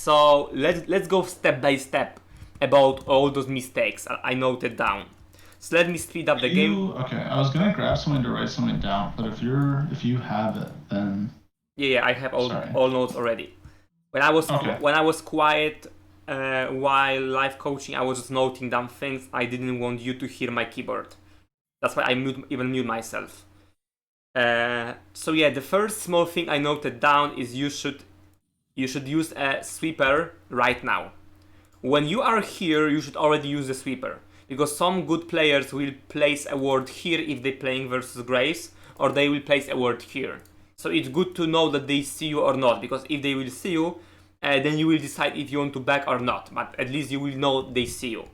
So let's go step by step about all those mistakes I noted down. So let me speed up the game. Okay, I was gonna grab something to write something down, but if you have it, then Yeah, I have sorry. all notes already. When I was Okay. quiet while live coaching, I was just noting down things. I didn't want you to hear my keyboard. That's why I even mute myself. So yeah, the first small thing I noted down is you should use a sweeper right now. When you are here, you should already use the sweeper, because some good players will place a ward here if they're playing versus Graves, or they will place a ward here. So it's good to know that they see you or not, because if they will see you, then you will decide if you want to back or not, but at least you will know they see you.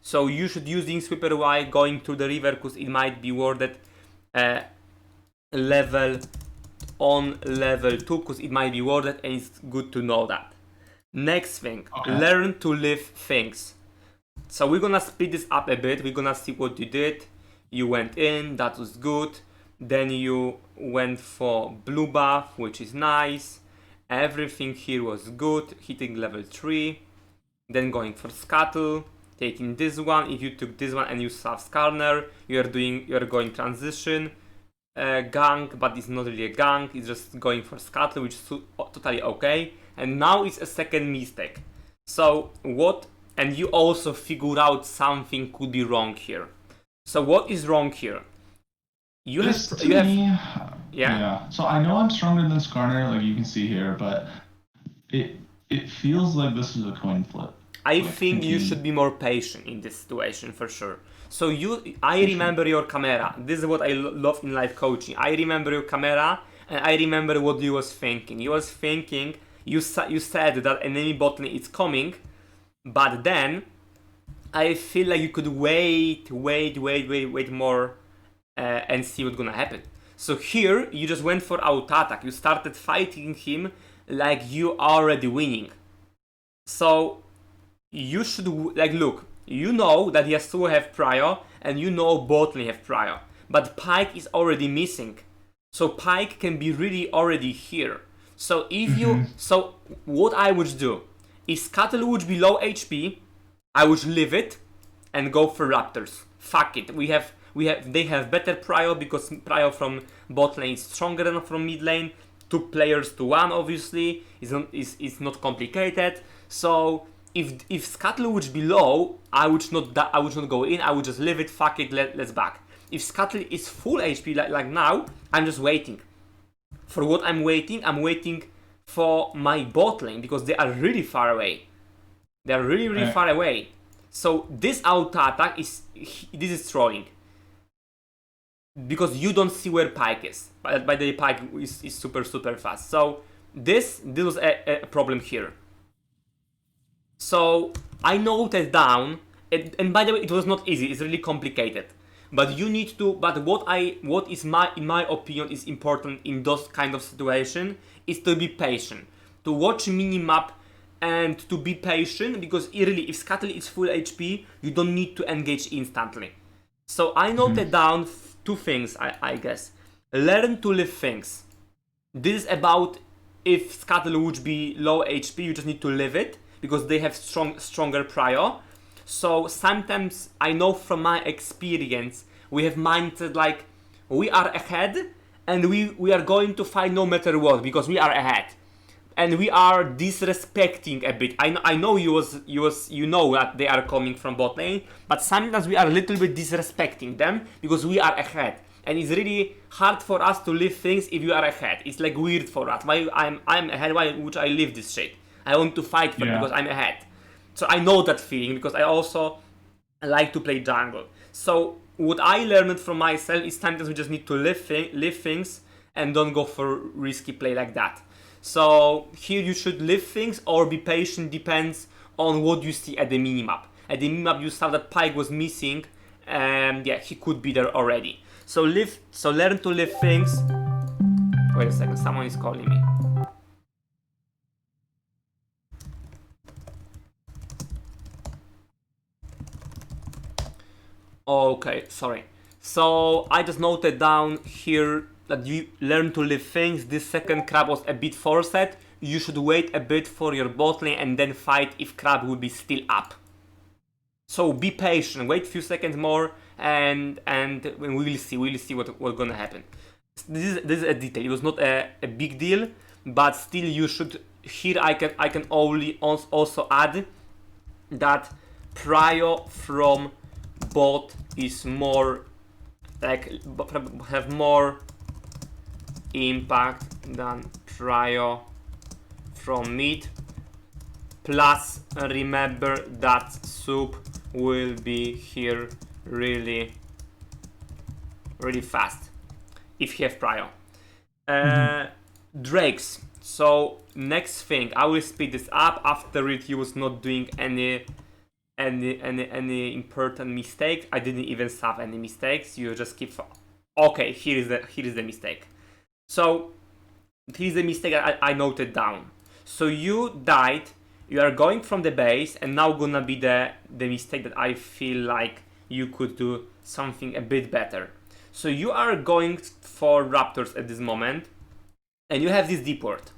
So you should use the sweeper while going to the river, because it might be warded level 2, because it might be warded, and it's good to know that. Next thing, learn to live things. So we're gonna speed this up a bit. We're gonna see what you did. You went in, that was good. Then you went for blue buff, which is nice. Everything here was good, hitting level 3. Then going for scuttle, taking this one. If you took this one and you have scanner, you're going transition. Gank, but it's not really a gank, it's just going for scuttle, which is totally okay. And now it's a second mistake. So what, and you also figured out something could be wrong here. So what is wrong here? Yeah. So I know I'm stronger than Skarner, like you can see here, but it feels like this is a coin flip. I think you should be more patient in this situation for sure. So I remember your camera. This is what I love in live coaching. I remember your camera, and I remember what you was thinking. You was thinking, you said that enemy bot lane is coming, but then I feel like you could wait more and see what's gonna happen. So here you just went for auto attack. You started fighting him like you already winning. So you should look. You know that Yasuo have Prio, and you know bot lane have Prio, but Pyke is already missing. So Pyke can be really already here. So so what I would do, if Scuttle would be low HP, I would leave it and go for Raptors. Fuck it. They have better Prio, because Prio from bot lane is stronger than from mid lane. 2 players to 1, obviously. It's not complicated. So if Scuttle would be low, I would not go in. I would just leave it. Fuck it. Let's back. If Scuttle is full HP like now, I'm just waiting. For what I'm waiting for my bot lane, because they are really far away. They are really far away. So this auto attack this is trolling, because you don't see where Pyke is. By the way, Pyke is super fast. So this was a problem here. So I noted down, and by the way, it was not easy. It's really complicated. But you need to. But what is in my opinion is important in those kind of situation is to be patient, to watch minimap, and to be patient, because really, if Scuttle is full HP, you don't need to engage instantly. So I noted down 2 things, I guess. Learn to live things. This is about if Scuttle would be low HP, you just need to live it, because they have stronger Prio. So sometimes, I know from my experience, we have mindset like we are ahead, and we are going to fight no matter what, because we are ahead. And we are disrespecting a bit. I know you know that they are coming from bot lane, but sometimes we are a little bit disrespecting them because we are ahead. And it's really hard for us to live things if you are ahead. It's like weird for us. Why I'm ahead? Why would I live this shit? I want to fight for it because I'm ahead. So I know that feeling, because I also like to play jungle. So what I learned from myself is sometimes we just need to live things and don't go for risky play like that. So here you should live things or be patient, depends on what you see at the minimap. At the minimap you saw that Pyke was missing, and yeah, he could be there already. So learn to live things. Wait a second, someone is calling me. Okay, sorry. So I just noted down here that you learn to live things. This second crab was a bit forced. you should wait a bit for your bot lane and then fight if Crab will be still up. So be patient, wait a few seconds more, and we will see what's gonna happen. This is a detail. It was not a big deal, but still you should. Here I can only also add that Prio from bot is more like have more impact than Prio from mid. Plus remember that soup will be here really fast if you have Prio. Drakes. So next thing, I will speed this up. After it, he was not doing any important mistakes. I didn't even have any mistakes. You just keep. Okay, here is the mistake. So here's the mistake I noted down. So you died. You are going from the base, and now gonna be the mistake that I feel like you could do something a bit better. So you are going for Raptors at this moment, and you have this deep ward.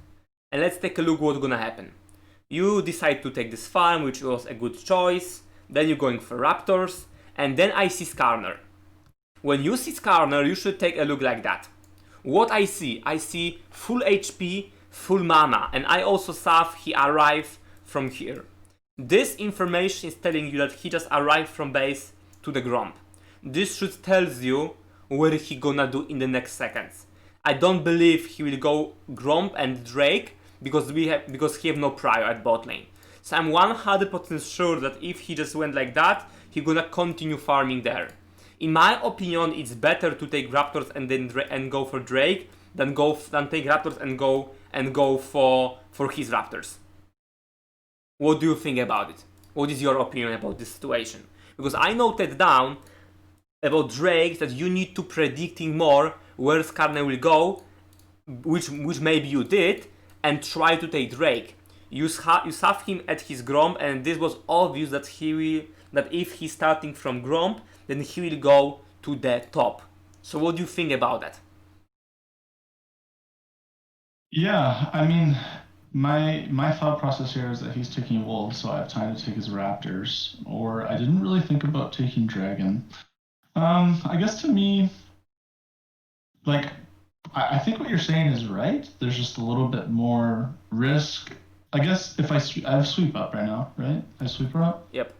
And let's take a look what's gonna happen. You decide to take this farm, which was a good choice. Then you're going for Raptors, and then I see Skarner. When you see Skarner, you should take a look like that. What I see full HP, full mana, and I also saw he arrived from here. This information is telling you that he just arrived from base to the Gromp. This should tells you what he gonna do in the next seconds. I don't believe he will go Gromp and Drake because he have no Prio at bot lane. So I'm 100% sure that if he just went like that, he gonna continue farming there. In my opinion, it's better to take Raptors and then go for Drake than take Raptors and go for his Raptors. What do you think about it? What is your opinion about this situation? Because I noted down about Drake that you need to predicting more where Skarner will go, which maybe you did, and try to take Drake. You saw him at his Gromp, and this was obvious that if he's starting from Gromp, then he will go to the top. So what do you think about that? Yeah, I mean, my thought process here is that he's taking Wolves, so I have time to take his Raptors. Or I didn't really think about taking Dragon. I guess to me, like, I think what you're saying is right. There's just a little bit more risk. I guess if I have sweep up right now, right? I sweep her up? Yep.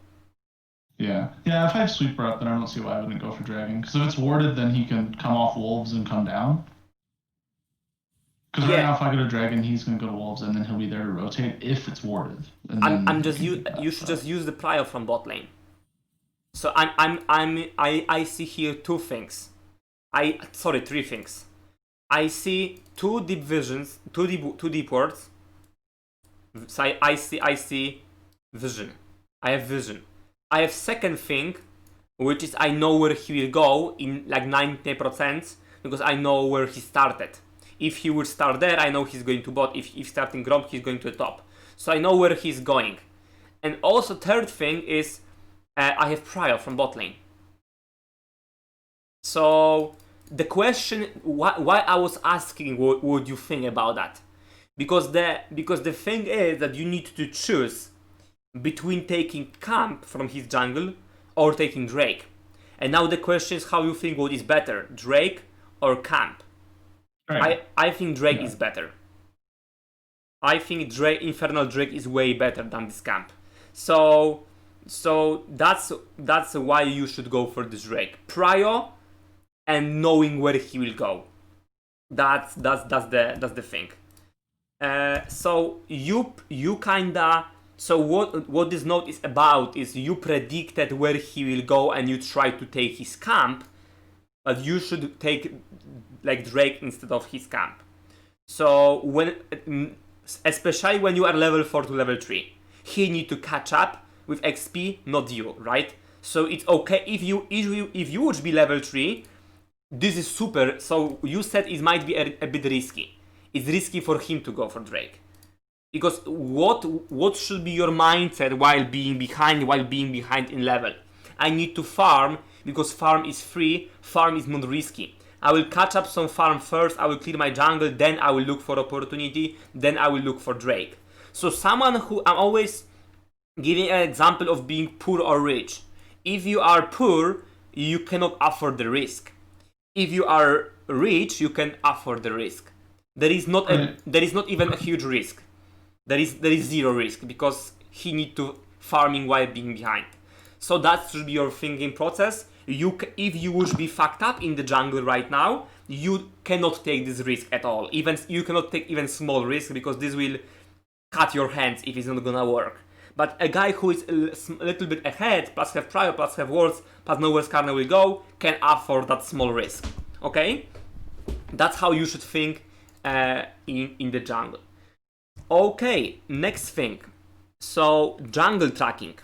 Yeah. Yeah, if I have sweeper up, then I don't see why I wouldn't go for Dragon. Because if it's warded, then he can come off Wolves and come down. Because right now, if I go to Dragon, he's going to go to Wolves, and then he'll be there to rotate if it's warded. You should just use the Prio from bot lane. So I see here three things. I see two deep visions, two deep wards. So I see vision. I have vision. I have second thing, which is I know where he will go in like 90% because I know where he started. If he would start there, I know he's going to bot. If starting Gromp, he's going to the top. So I know where he's going. And also third thing is I have Prio from bot lane. So the question, why I was asking what would you think about that? Because the thing is that you need to choose between taking Camp from his jungle or taking Drake. And now the question is how you think what is better, Drake or Camp? Right. I think Drake is better. I think Infernal Drake is way better than this Camp. So that's why you should go for this Drake. Prio and knowing where he will go. That's the thing. So you kinda. So what this note is about is you predicted where he will go and you try to take his camp, but you should take like Drake instead of his camp. So especially when you are level 4 to level 3, he need to catch up with XP, not you, right? So it's okay if you would be level 3. This is super. So you said it might be a bit risky. It's risky for him to go for Drake. Because what should be your mindset while being behind in level? I need to farm because farm is free, farm is not risky. I will catch up some farm first, I will clear my jungle, then I will look for opportunity, then I will look for Drake. So someone who, I'm always giving an example of being poor or rich. If you are poor, you cannot afford the risk. If you are rich, you can afford the risk. There is not even a huge risk. There is zero risk because he need to farming while being behind. So that should be your thinking process. If you would be fucked up in the jungle right now, you cannot take this risk at all. You cannot take even small risk because this will cut your hands if it's not gonna work. But a guy who is a little bit ahead, plus have Prio, plus have wards, plus know where Skarner will go, can afford that small risk. Okay? That's how you should think in the jungle. Okay, next thing. So, jungle tracking.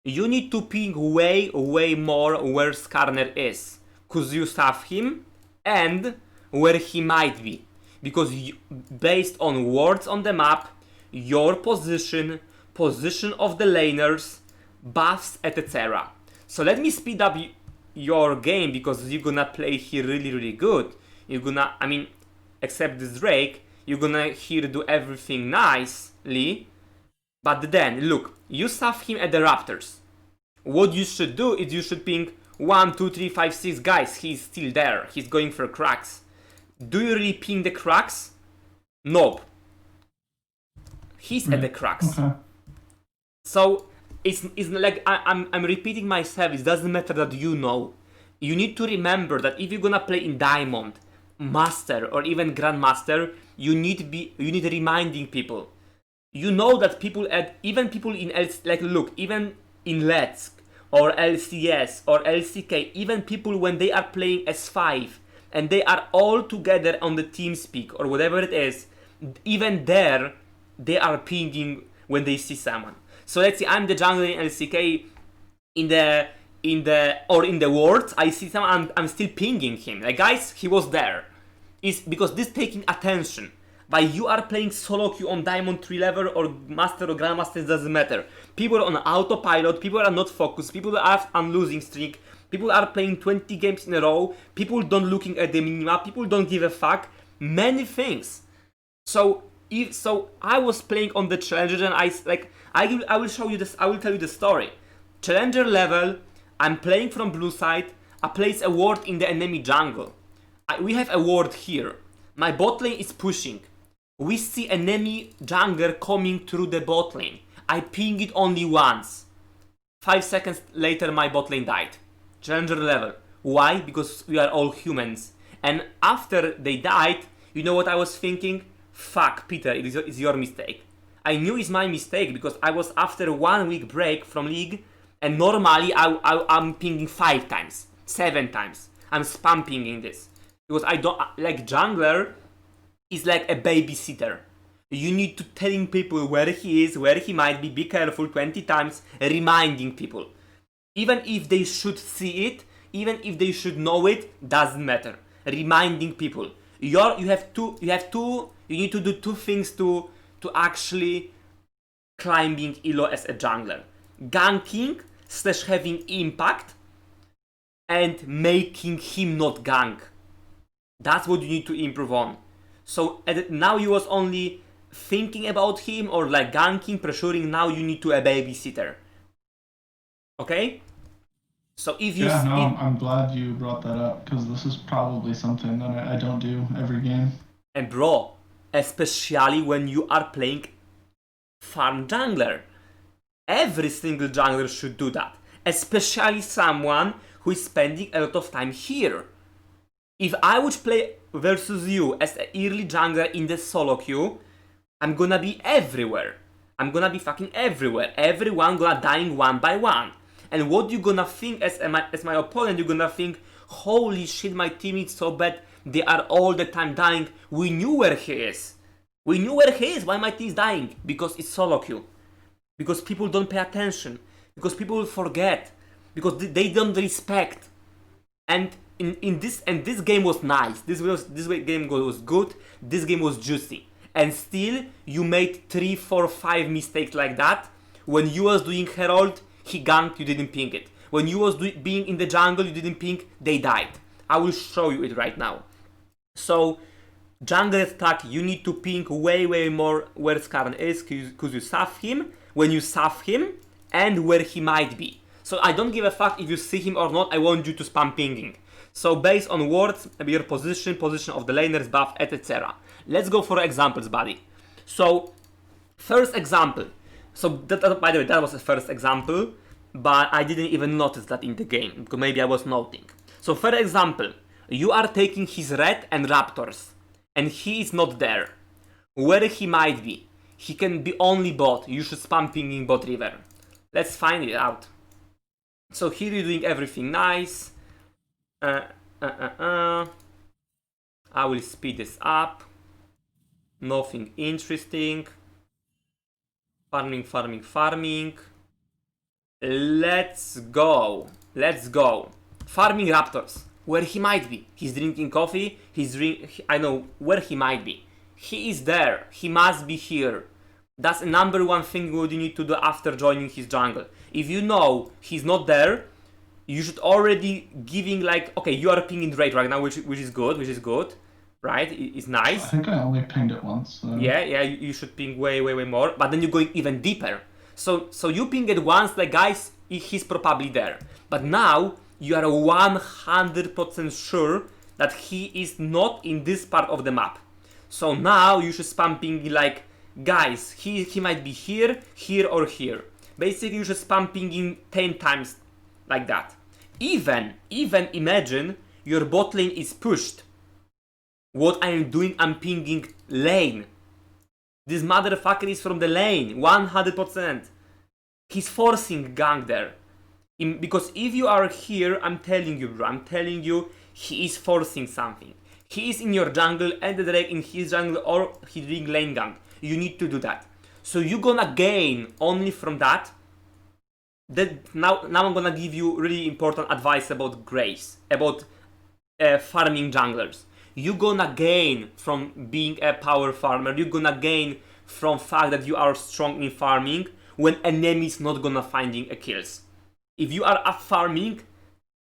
You need to ping way more where Skarner is. Because you have him and where he might be. Because based on wards on the map, your position of the laners, buffs, etc. So let me speed up your game because you're gonna play here really good. You're gonna, except this Drake, you're gonna here do everything nicely. But then, look, you stuff him at the Raptors. What you should do is you should ping 1, 2, 3, 5, 6 guys. He's still there. He's going for cracks. Do you really ping the cracks? Nope. He's at the cracks. Okay. So it's like I'm repeating myself. It doesn't matter that you know. You need to remember that if you're gonna play in Diamond, Master, or even Grandmaster, you need reminding people. You know that even people in even in Let's or LCS or LCK, even people when they are playing S5 and they are all together on the TeamSpeak or whatever it is, even there they are pinging when they see someone. So let's say I'm the jungler in LCK in the world, I see someone, I'm still pinging him. Like, guys, he was there. It's because this taking attention. But you are playing SoloQ on Diamond 3 level or Master or Grandmaster, it doesn't matter. People are on autopilot, people are not focused, people are on losing streak, people are playing 20 games in a row, people don't looking at the minimap, people don't give a fuck. Many things. So I was playing on the Challenger and I will show you this, I will tell you the story. Challenger level, I'm playing from blue side, I place a ward in the enemy jungle. We have a ward here. My bot lane is pushing. We see enemy jungler coming through the bot lane. I ping it only once. 5 seconds later my bot lane died. Challenger level. Why? Because we are all humans. And after they died, you know what I was thinking? Fuck, Peter, it's your mistake. I knew it's my mistake because I was after 1 week break from league and normally I'm pinging 5 times, 7 times. I'm spam pinging this. Because I don't, like jungler is like a babysitter. You need to telling people where he is, where he might be careful 20 times, reminding people. Even if they should see it, even if they should know it, doesn't matter. Reminding people. You need to do 2 things to actually climbing elo as a jungler. Ganking / having impact and making him not gank. That's what you need to improve on. So now you was only thinking about him or like ganking, pressuring, now you need to a babysitter. Okay? So if you... I'm glad you brought that up because this is probably something that I don't do every game. And bro, especially when you are playing farm jungler. Every single jungler should do that. Especially someone who is spending a lot of time here. If I would play versus you as an early jungler in the solo queue, I'm gonna be everywhere. I'm gonna be fucking everywhere. Everyone gonna dying one by one. And what you gonna think as my opponent, you're gonna think, holy shit, my team is so bad, they are all the time dying. We knew where he is. We knew where he is. Why my team is dying? Because it's solo queue. Because people don't pay attention. Because people forget. Because they don't respect. And this game was nice. This game was good. This game was juicy. And still, you made 3, 4, 5 mistakes like that. When you was doing Herald, he ganked, you didn't ping it. When you was being in the jungle, you didn't ping, they died. I will show you it right now. So, jungle attack, you need to ping way more where Skarner is, because you saf him, when you saf him, and where he might be. So I don't give a fuck if you see him or not, I want you to spam pinging. So based on words, your position of the laners, buff, etc. Let's go for examples, buddy. So, first example. So, by the way, that was the first example, but I didn't even notice that in the game, because maybe I was noting. So, for example, you are taking his red and raptors, and he is not there. Where he might be? He can be only bot. You should spam pinging bot river. Let's find it out. So here you're doing everything nice. I will speed this up. Nothing interesting. Farming. Let's go. Farming raptors. Where he might be. He's drinking coffee. I know where he might be. He is there. He must be here. That's the number one thing what you need to do after joining his jungle. If you know he's not there, you should already giving like, okay, you are pinging rate right now, which is good, right? It's nice. I think I only pinged it once. So. Yeah, you should ping way more, but then you're going even deeper. So you ping it once, like guys, he's probably there. But now you are 100% sure that he is not in this part of the map. So now you should spam ping like, guys, he might be here, or here. Basically, you should spam pinging 10 times like that. Even imagine your bot lane is pushed. What I am doing, I'm pinging lane. This motherfucker is from the lane, 100%. He's forcing gank there. Because if you are here, I'm telling you, bro, he is forcing something. He is in your jungle and the Drake in his jungle, or he's doing lane gank. You need to do that. So you're gonna gain only from that. Now I'm gonna give you really important advice about Grace, about farming junglers. You're gonna gain from being a power farmer. You're gonna gain from fact that you are strong in farming when enemies not gonna finding a kills. If you are up farming,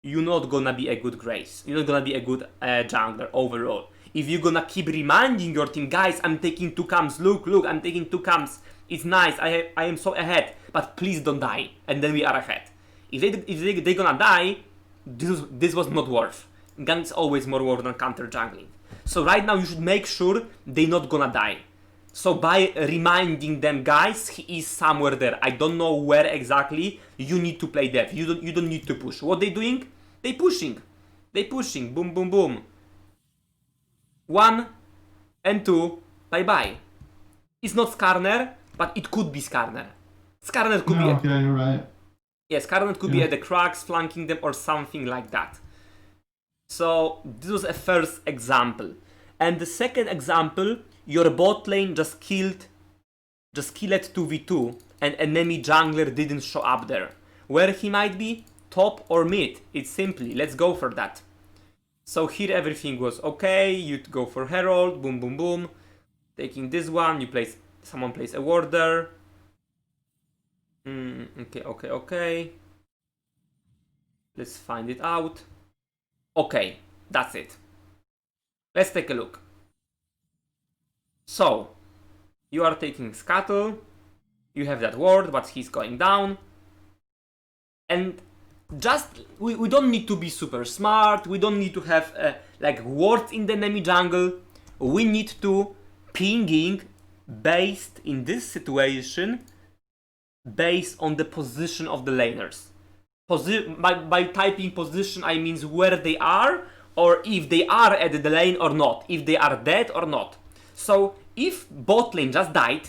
you're not gonna be a good Grace. You're not gonna be a good jungler overall. If you're gonna keep reminding your team, guys, I'm taking 2 camps, look, I'm taking 2 camps, it's nice, I am so ahead, but please don't die, and then we are ahead. If they're gonna die, this was not worth. Gank is always more worth than counter jungling. So right now you should make sure they're not gonna die. So by reminding them, guys, he is somewhere there. I don't know where exactly. You need to play dev. You don't need to push. What they doing? They pushing. Boom. 1 and 2, bye. It's not Skarner, but it could be Skarner. Skarner could be. Yeah, you're right. Yes, Skarner could be at the cracks, flanking them, or something like that. So this was a first example, and the second example, your bot lane just killed 2v2, and enemy jungler didn't show up there. Where he might be, top or mid. It's simply, let's go for that. So here everything was okay, you go for Herald, boom. Taking this one, someone plays a warder. Okay. Let's find it out. Okay, that's it. Let's take a look. So, you are taking Scuttle, you have that ward, but he's going down. And just, we don't need to be super smart, we don't need to have like wards in the enemy jungle. We need to pinging based in this situation, based on the position of the laners. By typing position, I mean where they are, or if they are at the lane or not, if they are dead or not. So if bot lane just died,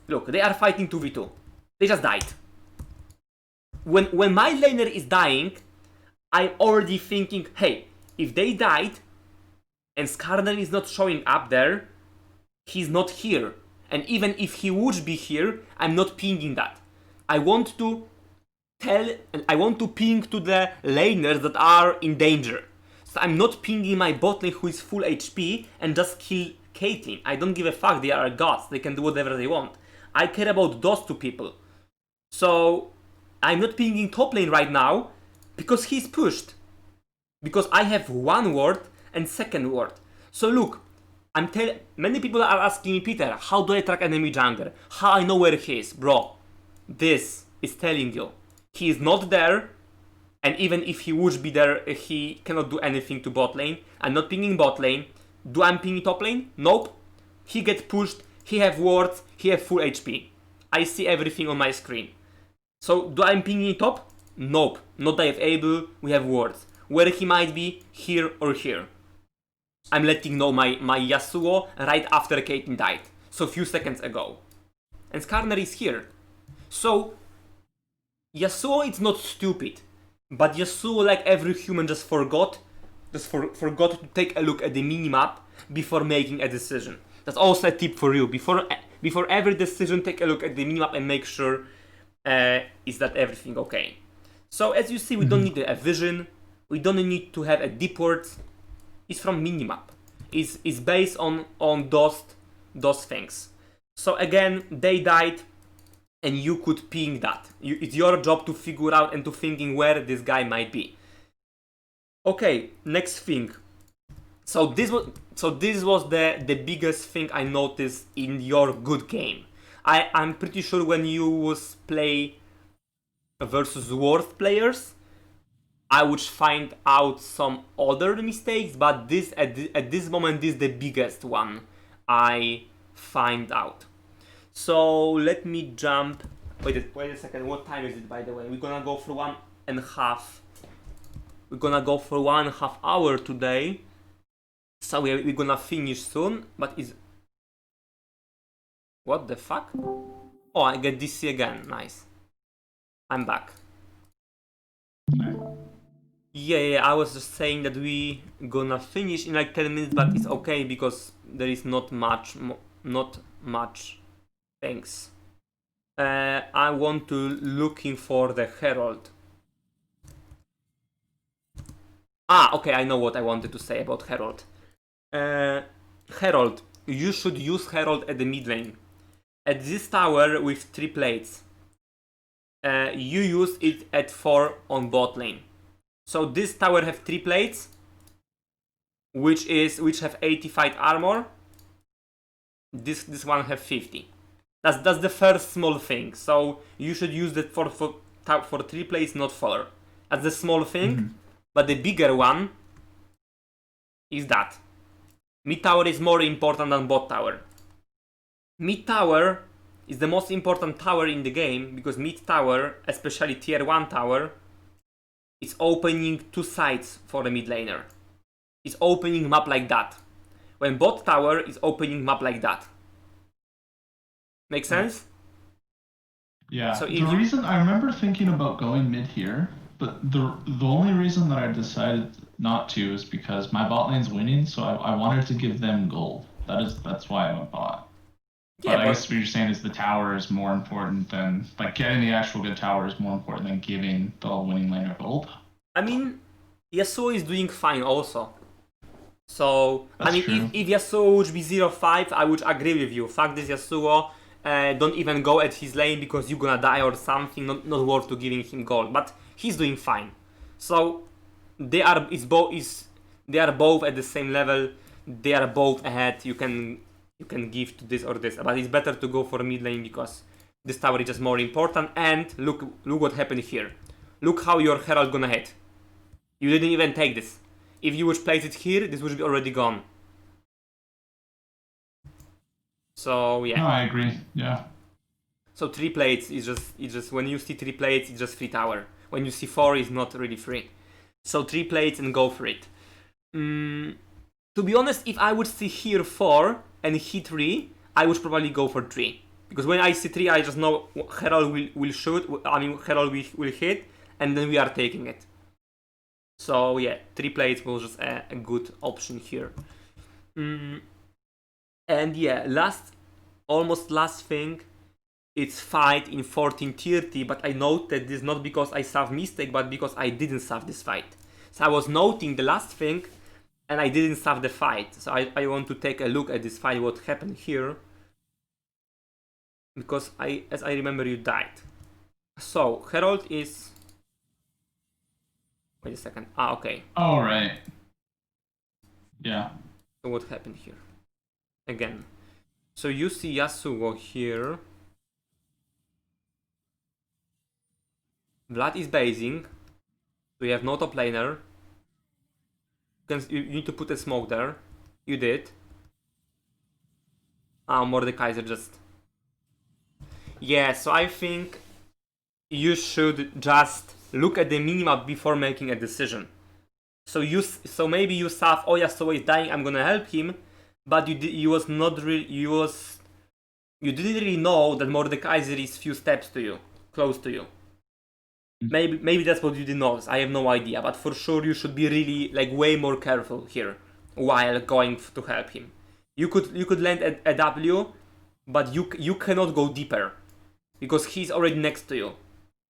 look, they are fighting 2v2. They just died. When my laner is dying, I'm already thinking, hey, if they died and Skarner is not showing up there, he's not here. And even if he would be here, I'm not pinging that. I want to ping to the laners that are in danger. So I'm not pinging my bot lane who is full HP and just kill Caitlyn. I don't give a fuck, they are gods, they can do whatever they want. I care about those 2 people. So I'm not pinging top lane right now because he's pushed. because I have one word and second word. So look, many people are asking me, Peter, how do I track enemy jungler? How I know where he is? Bro, this is telling you. He is not there, and even if he would be there, he cannot do anything to bot lane. I'm not pinging bot lane. Do I ping top lane? Nope. He gets pushed, he have wards, he have full HP. I see everything on my screen. So do I pinging top? Nope. Not dive able, we have wards. Where he might be, here or here. I'm letting know my Yasuo right after Caitlyn died. So few seconds ago. And Skarner is here. So Yasuo is not stupid. But Yasuo, like every human, just forgot to take a look at the minimap before making a decision. That's also a tip for you. Before every decision, take a look at the minimap and make sure is that everything okay. So as you see, we don't need a vision. We don't need to have a deep words. It's from minimap. It's based on those things. So again, they died, and you could ping that. It's your job to figure out and to thinking where this guy might be. Okay, next thing. So this was the biggest thing I noticed in your good game. I'm pretty sure when you was play versus worth players, I would find out some other mistakes, but this at this moment this is the biggest one I find out. So let me jump. Wait a second. What time is it, by the way? We're gonna go for 1.5. We're gonna go for 1.5 hour today. So we're gonna finish soon. But is what the fuck? Oh, I get DC again. Nice. I'm back. Yeah, I was just saying that we gonna finish in like 10 minutes, but it's okay because there is not much. Thanks. I want to looking for the Herald. Okay, I know what I wanted to say about Herald. Herald, you should use Herald at the mid lane. At this tower with 3 plates, you use it at 4 on bot lane. So this tower have 3 plates, which have 85 armor. This one have 50. That's the first small thing. So you should use that for 3 plates, not 4. That's the small thing. But the bigger one is that mid tower is more important than bot tower. Mid tower is the most important tower in the game because mid tower, especially tier 1 tower, is opening 2 sides for a mid laner. It's opening map like that. When bot tower is opening map like that. Make sense? Yeah. So the reason I remember thinking about going mid here, but the only reason that I decided not to is because my bot lane's winning, so I wanted to give them gold. That's why I went bot. Yeah, but I guess what you're saying is the tower is more important than, like, getting the actual good tower is more important than giving the winning laner gold. I mean, Yasuo is doing fine also. So, that's I mean, true. If Yasuo would be 0-5, I would agree with you. Fuck this Yasuo. Don't even go at his lane because you're gonna die or something. Not worth to giving him gold. But he's doing fine. So they are both at the same level. They are both ahead. You can give to this or this, but it's better to go for mid lane because this tower is just more important. And look what happened here. Look how your Herald gonna hit. You didn't even take this. If you would place it here, this would be already gone. So yeah. No, I agree. Yeah. So 3 plates is just when you see 3 plates, it's just free tower. When you see 4, it's not really free. So 3 plates and go for it. To be honest, if I would see here 4 and hit 3, I would probably go for 3. Because when I see 3, I just know Herald will shoot. I mean, Herald will hit, and then we are taking it. So yeah, 3 plates was just a good option here. And yeah, almost last thing, it's fight in 1430, but I note that this is not because I solved mistake, but because I didn't solve this fight. So I was noting the last thing, and I didn't solve the fight. So I want to take a look at this fight, what happened here. Because as I remember, you died. So, Herald is... Wait a second. Ah, okay. Oh, right. Yeah. So what happened here? Again. So you see Yasuo here. Vlad is basing. So you have no top laner. You need to put a smoke there. You did. Ah, Mordekaiser just... Yeah, so I think you should just look at the minimap before making a decision. So maybe you thought, oh Yasuo is dying, I'm gonna help him, but you didn't really know that Mordekaiser is few steps to you, close to you. Maybe that's what you didn't notice. I have no idea, but for sure you should be really like way more careful here while going to help him. You could land at a W, but you cannot go deeper because he's already next to you.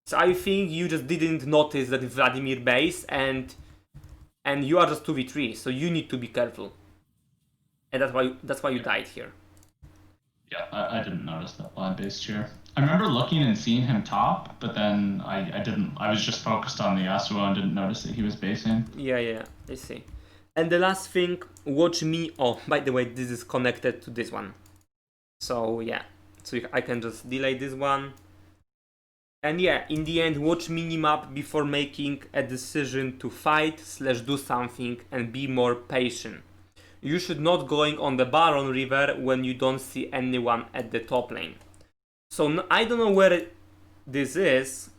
So I think you just didn't notice that Vladimir base and you are just 2v3, so you need to be careful. And that's why you died here. Yeah, I didn't notice that blind based here. I remember looking and seeing him top, but then I didn't. I was just focused on the Yasuo and didn't notice that he was basing. Yeah, I see. And the last thing, watch me. Oh, by the way, this is connected to this one. So yeah, so I can just delay this one. And yeah, in the end, watch minimap before making a decision to fight / do something and be more patient. You should not going on the Baron River when you don't see anyone at the top lane. So I don't know where this is.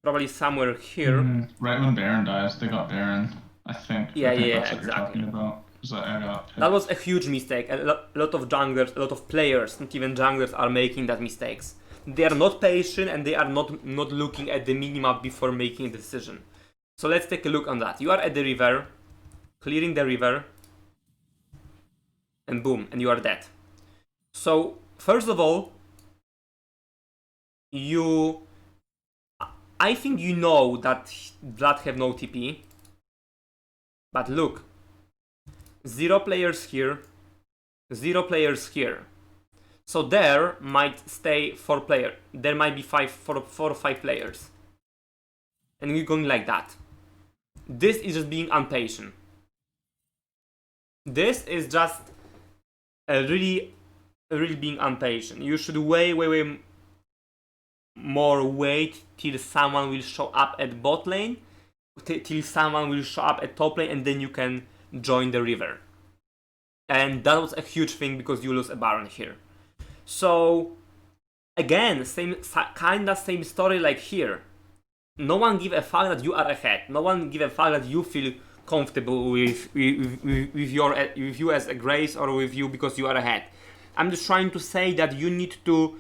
Probably somewhere here. Right when Baron dies, they got Baron. I think. Yeah, I think yeah, that's what exactly. you're talking about. That was a huge mistake. A lot of junglers, a lot of players, not even junglers, are making that mistakes. They are not patient and they are not looking at the minimap before making a decision. So let's take a look on that. You are at the river, clearing the river, and boom, and you are dead. So first of all, I think you know that Vlad have no TP. But look, 0 players here, 0 players here. So there might stay 4 players. There might be 4 or 5 players. And we're going like that. This is just being impatient. This is just really being impatient. You should way more wait till someone will show up at bot lane, till someone will show up at top lane, and then you can join the river. And that was a huge thing because you lose a Baron here. So again, same story like here. No one give a fuck that you are ahead. No one give a fuck that you feel comfortable with you as a Grace or with you because you are ahead. I'm just trying to say that you need to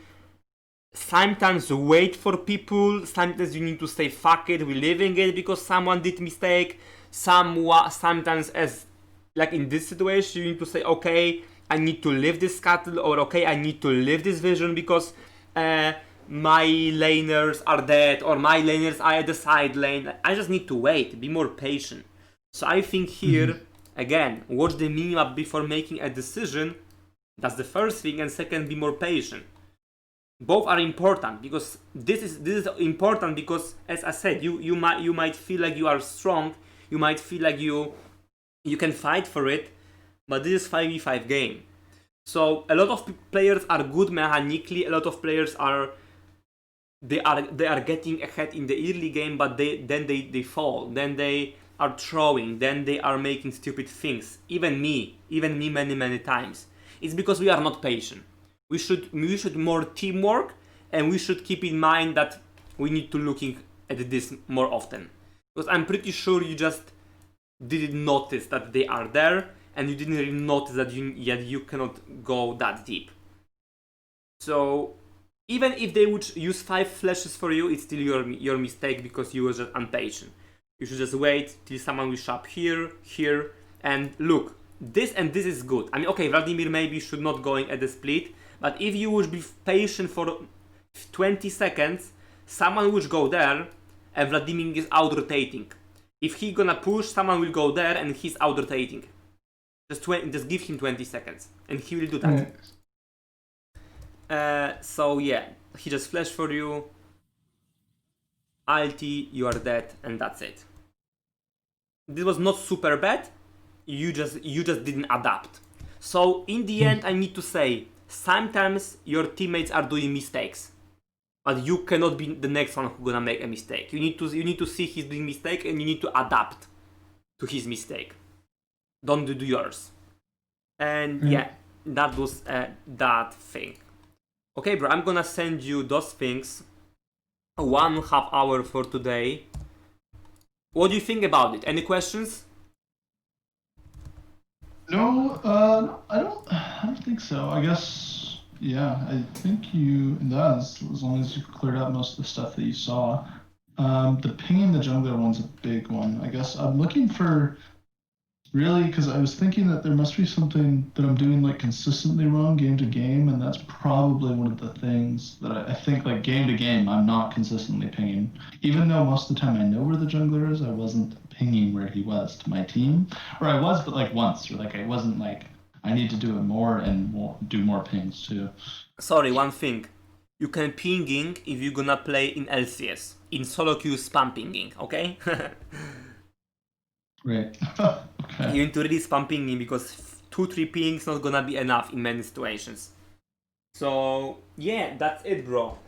sometimes wait for people. Sometimes you need to say fuck it, we're leaving it because someone did mistake. Sometimes, as like in this situation, you need to say okay, I need to leave this cattle, or okay, I need to leave this vision because my laners are dead, or my laners are at the side lane. I just need to wait, be more patient. So I think here, again, watch the minimap before making a decision. That's the first thing, and second, be more patient. Both are important because this is important because, as I said, you might feel like you are strong, you might feel like you can fight for it, but this is 5v5 game. So a lot of players are good mechanically, a lot of players are getting ahead in the early game, but then they fall, then they are throwing, then they are making stupid things. Even me many times. It's because we are not patient. We should more teamwork, and we should keep in mind that we need to looking at this more often. Because I'm pretty sure you just didn't notice that they are there, and you didn't really notice that you cannot go that deep. So even if they would use 5 flashes for you, it's still your mistake because you were just impatient. You should just wait till someone will show up here, and look. This is good. I mean, okay, Vladimir maybe should not going at the split, but if you would be patient for 20 seconds, someone would go there, and Vladimir is out-rotating. If he gonna push, someone will go there, and he's out-rotating. Just give him 20 seconds, and he will do that. So yeah, he just flashed for you. Ulti, you are dead, and that's it. this was not super bad. You just didn't adapt. So in the end, I need to say, sometimes your teammates are doing mistakes, but you cannot be the next one who's gonna make a mistake. You need to see he's doing mistake and you need to adapt to his mistake. Don't do yours. And yeah, that was that thing. Okay, bro, I'm gonna send you those things. 1.5 hour for today. What do you think about it? Any questions? No, I don't think so. I guess, yeah, I think you, as long as you cleared up most of the stuff that you saw. The pinging the jungler one's a big one. I guess I'm looking for, really, because I was thinking that there must be something that I'm doing like consistently wrong game to game, and that's probably one of the things that I think, like, game to game, I'm not consistently pinging. Even though most of the time I know where the jungler is, I wasn't pinging where he was to my team. Or I was, but like once, or like I wasn't like, I need to do it more and do more pings too. Sorry, one thing. You can pinging if you're gonna play in LCS. In SoloQ, spam pinging, okay? Right. Okay. You need to really spam pinging because 2-3 pings not gonna be enough in many situations. So yeah, that's it, bro.